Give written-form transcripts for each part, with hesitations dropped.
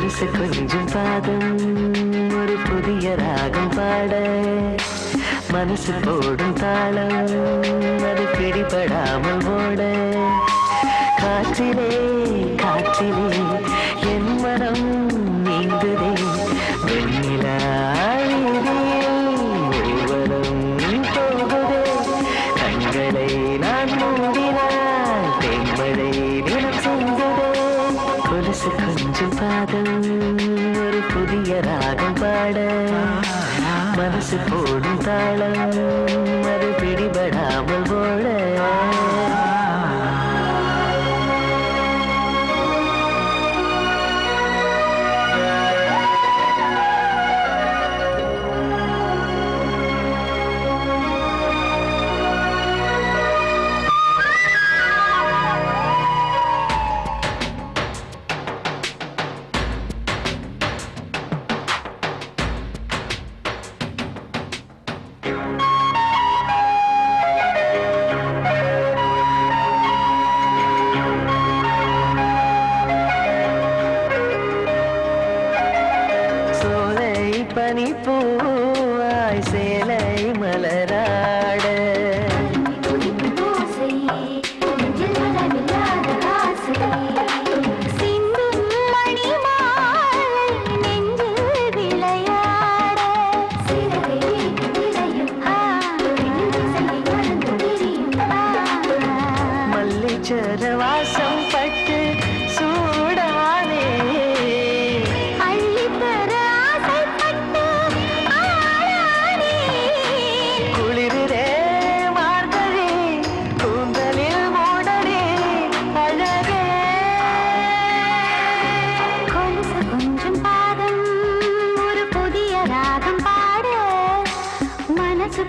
கொலுசு கொஞ்சம் பாதம் ஒரு புதிய ராகம் பாட மனசு போடும் தாளம் அது பிடிபடாமல் ஓட காற்றிலே காற்றிலே என் மனம் நீந்துதே வெண்ணிலா ஊர்வலம் போகுதே கண்களை நான் மூடினால் தென்மழை தினம் செங்குதே கொலுசு கொஞ்சம் பாதம் ஒரு புதிய ராகம் பாட மனசு போடும் தாளம் அது பிடிபடாமல் ஓட பனிப்பூவாய் சேலை மலராட மல்லிச்சர வாசம் பட்டு சூடானே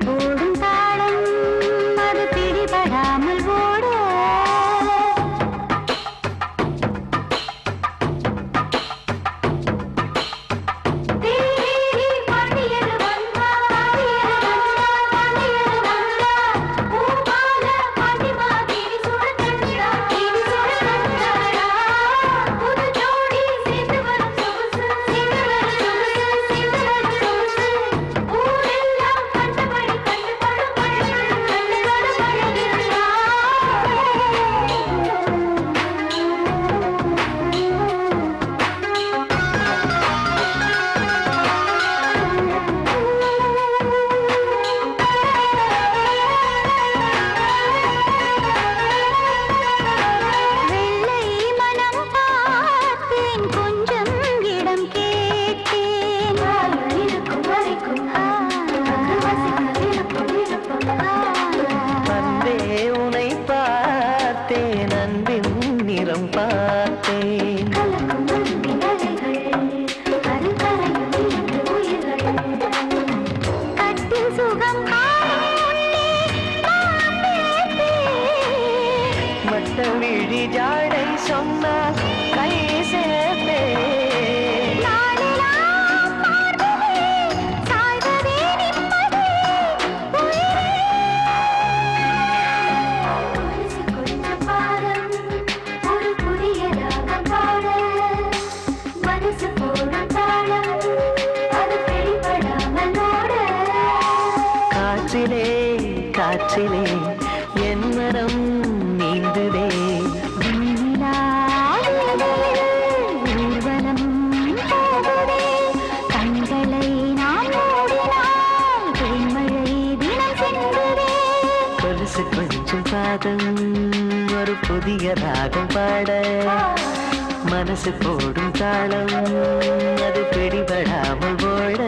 போடும் தாளம் அது பிடிபடாமல் ஓட பார்த்தேன் கட்டில் சுகம் மட்ட விழி ஜாடை சொன்னால் கை சேர்த்தே காற்றிலே காற்றிலே என் மனம் நீந்துதே ஊர்வலம் போகுதே கண்களை நாம் மூடினால் தேன்மழை தினம் செங்குதே கொலுசு கொஞ்சம் பாதம் ஒரு புதிய ராகம் பாட மனசு போடும் தாளம் அது பிடிபடாமல் ஓட